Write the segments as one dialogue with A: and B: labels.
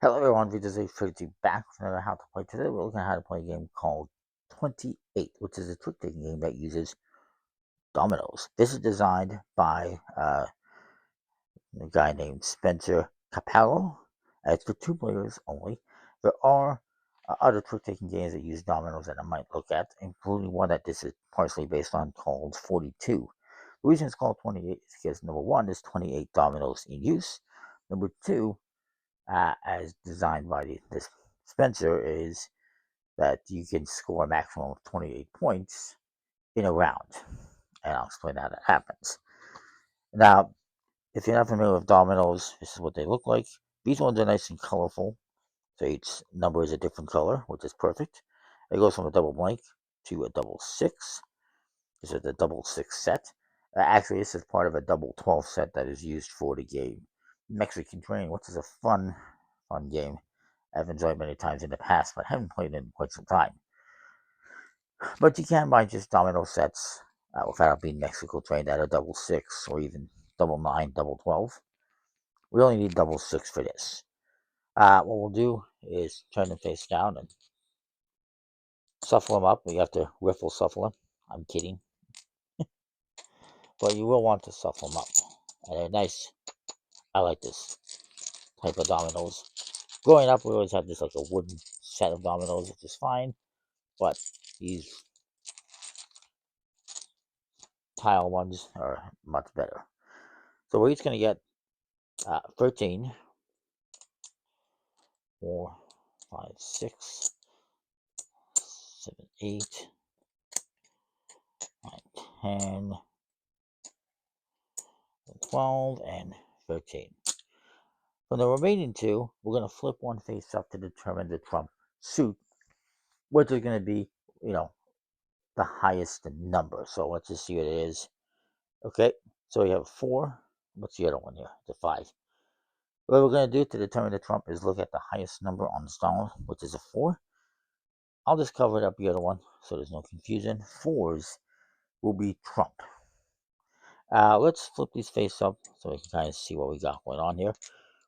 A: Hello everyone, this is Tracy back with another How to Play. Today we're looking at how to play a game called 28, which is a trick-taking game that uses dominoes. This is designed by a guy named Spencer Capello. It's for 2 players only. There are other trick-taking games that use dominoes that I might look at, including one that this is partially based on called 42. The reason it's called 28 is because number one, there's 28 dominoes in use. Number two, as designed by this Spencer, is that you can score a maximum of 28 points in a round. And I'll explain how that happens. Now, if you're not familiar with dominoes, this is what they look like. These ones are nice and colorful. So each number is a different color, which is perfect. It goes from a double blank to a double six. This is the double six set. Actually, this is part of a double 12 set that is used for the game Mexican Train, which is a fun game I've enjoyed many times in the past, but haven't played in quite some time. But you can buy just domino sets without being Mexico trained at a double six or even double nine, double 12. We only need double six for this. What we'll do is turn them face down and shuffle them up. You have to riffle shuffle them. I'm kidding. But you will want to shuffle them up. And they're nice. I like this type of dominoes. Growing up, we always had this like a wooden set of dominoes, which is fine. But these tile ones are much better. So we're each going to get 13, 4, 5, 6, 7, 8, 9, 10, 12, and 13. From the remaining two, we're going to flip one face up to determine the trump suit, which is going to be, the highest number. So let's just see what it is. Okay, so we have 4. What's the other one here? The 5. What we're going to do to determine the trump is look at the highest number on the dollar, which is a 4. I'll just cover it up the other one so there's no confusion. 4s will be trump. Let's flip these face up so we can kind of see what we got going on here.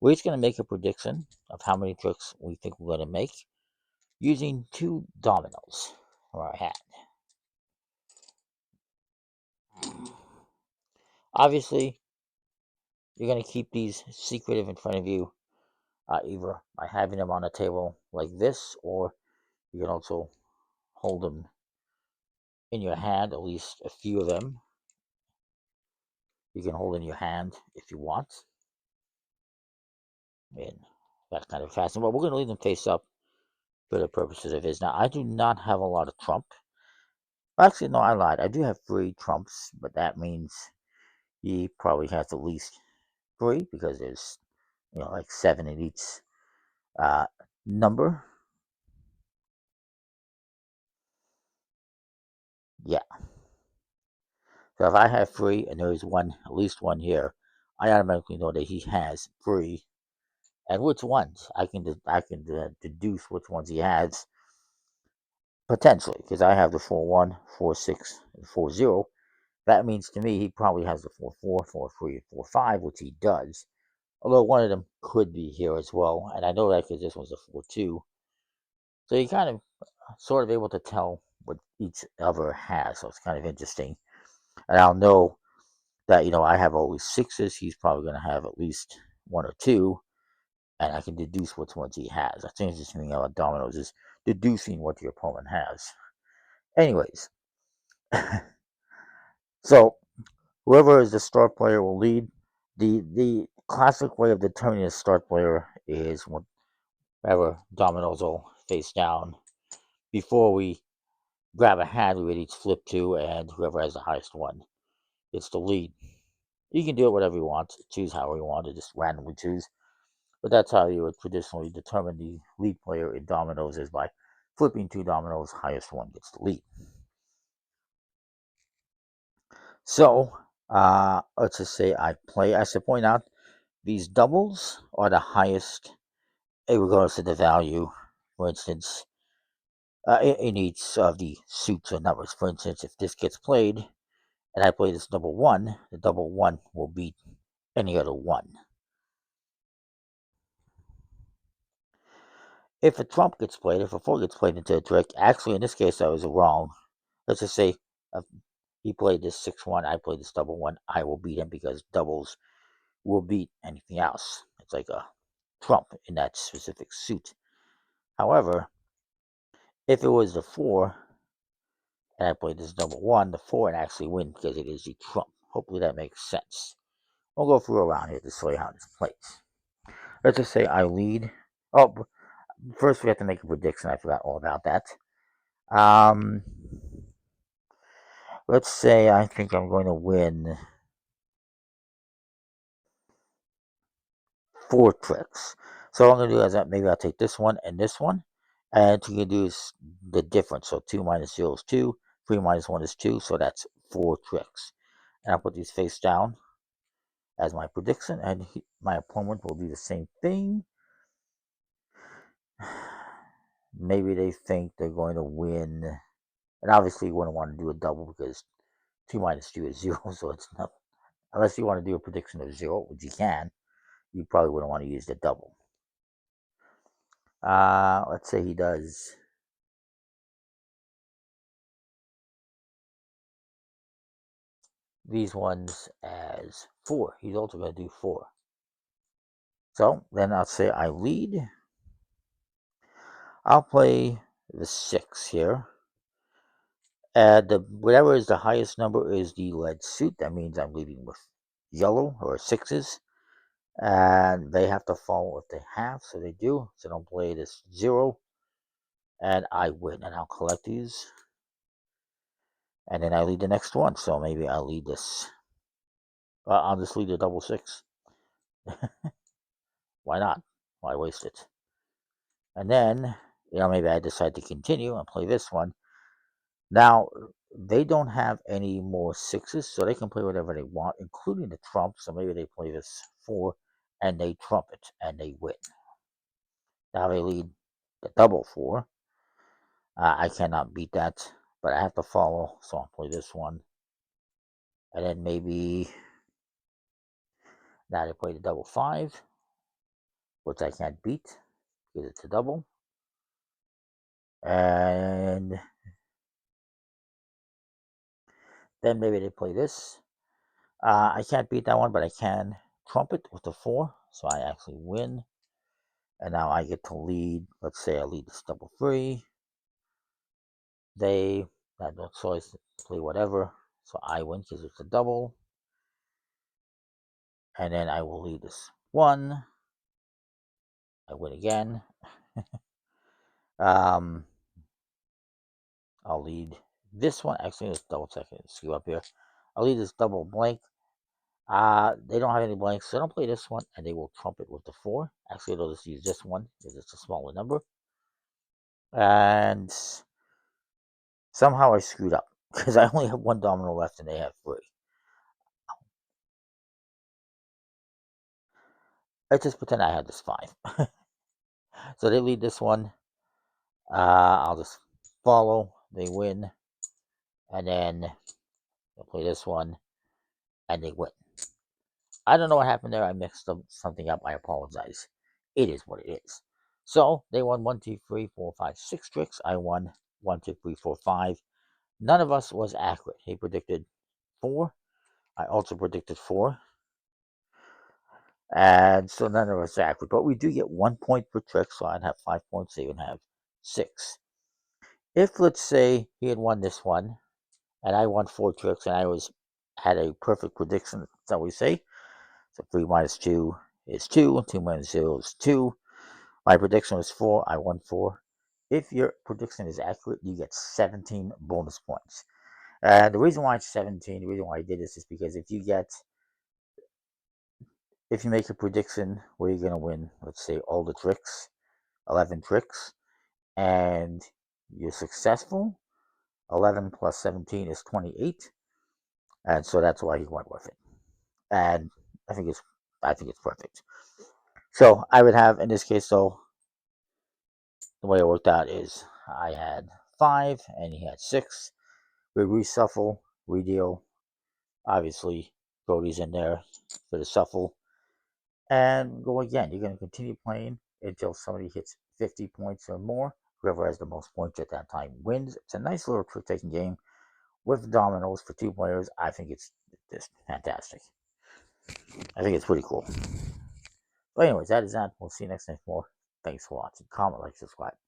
A: We're just going to make a prediction of how many tricks we think we're going to make using 2 dominoes for our hand. Obviously, you're going to keep these secretive in front of you, either by having them on a table like this, or you can also hold them in your hand, at least a few of them. You can hold in your hand if you want, in that kind of fashion. But we're going to leave them face up for the purposes of this. Now, I do not have a lot of trump. Actually, no, I lied. I do have 3 trumps, but that means he probably has at least 3 because there's, like 7 in each uh, number. Yeah. So if I have 3 and there is one, at least one here, I automatically know that he has 3. And which ones? I can deduce which ones he has potentially because I have the 4-1, 4-6, and 4-0. That means to me he probably has the 4-4, 4-3, and 4-5, which he does. Although one of them could be here as well, and I know that because this one's a 4-2. So you're kind of sort of able to tell what each other has. So it's kind of interesting. And I'll know that, I have always 6s. He's probably going to have at least 1 or 2. And I can deduce which ones he has. That's the interesting thing about dominoes is deducing what your opponent has. Anyways, so whoever is the start player will lead. The classic way of determining a start player is whenever dominoes will face down. Before we grab a hand, we would each flip 2, and whoever has the highest one gets the lead. You can do it whatever you want, choose however you want to, just randomly choose. But that's how you would traditionally determine the lead player in dominoes is by flipping 2 dominoes, highest one gets the lead. So, let's just say I should point out, these doubles are the highest regardless of the value. For instance, in each of the suits or numbers. For instance, if this gets played and I play this double 1, the double 1 will beat any other 1. If a trump gets played, if a 4 gets played into a trick, actually in this case I was wrong. Let's just say uh, he played this 6-1, I played this double 1, I will beat him because doubles will beat anything else. It's like a trump in that specific suit. However, if it was the 4 and I played this double 1, the 4 would actually win because it is the trump. Hopefully that makes sense. We'll go through around here to show you how this plays. Let's just say I lead. Oh, first we have to make a prediction. I forgot all about that. Um, let's say I think I'm going to win 4 tricks. So what I'm going to do is that maybe I'll take this one, and what you can do is the difference. So 2 minus 0 is 2, 3 minus 1 is 2, so that's 4 tricks. And I'll put these face down as my prediction, and my opponent will do the same thing. Maybe they think they're going to win, and obviously you wouldn't want to do a double because 2 minus 2 is 0, so it's not, unless you want to do a prediction of 0, which you can, you probably wouldn't want to use the double. Let's say he does these ones as 4. He's also going to do 4. So then I'll say I lead. I'll play the 6 here. And whatever is the highest number is the lead suit. That means I'm leading with yellow or 6s. And they have to follow what they have, so they do. So don't play this 0. And I win. And I'll collect these. And then I lead the next one. So maybe I'll lead this. I'll just lead the double 6. Why not? Why waste it? And then, maybe I decide to continue and play this one. Now, they don't have any more 6s, so they can play whatever they want, including the trump. So maybe they play this 4 and they trump it and they win. Now they lead the double 4. I cannot beat that, but I have to follow, so I'll play this one. And then maybe now they play the double 5, which I can't beat because it's a double. And then maybe they play this. I can't beat that one, but I can trump it with the 4, so I actually win. And now I get to lead. Let's say I lead this double 3. They have no choice to play whatever, so I win because it's a double. And then I will lead this 1. I win again. I'll lead this one. Actually, let's double check it. Screw up here. I'll lead this double blank. They don't have any blanks, so I don't play this one, and they will trump it with the 4. Actually, they'll just use this one because it's a smaller number. And somehow I screwed up because I only have 1 domino left and they have 3. Let's just pretend I had this 5. So they lead this one. I'll just follow. They win. And then I'll play this one. And they win. I don't know what happened there. I mixed something up. I apologize. It is what it is. So they won 1, 2, 3, 4, 5, 6 tricks. I won 1, 2, 3, 4, 5. None of us was accurate. He predicted 4. I also predicted 4. And so none of us are accurate. But we do get 1 point per trick. So I'd have 5 points. They would have 6. If, let's say, he had won this one, and I won 4 tricks, and I had a perfect prediction, that's how we say. So 3 minus 2 is 2. 2 minus 0 is 2. My prediction was 4. I won 4. If your prediction is accurate, you get 17 bonus points. The reason why it's 17, the reason why I did this is because if you make a prediction where you're going to win, let's say all the tricks, 11 tricks, and you're successful, 11 plus 17 is 28. And so that's why he went with it. And I think it's perfect. So I would have, in this case, though, the way it worked out is I had 5 and he had 6. We reshuffle, redeal. Obviously, Brody's in there for the shuffle. And go again. You're going to continue playing. until somebody hits 50 points or more. Whoever has the most points at that time wins. It's a nice little trick-taking game with dominoes for 2 players. I think it's just fantastic. I think it's pretty cool. But anyways, that is that. We'll see you next time for more. Thanks for watching. Comment, like, subscribe.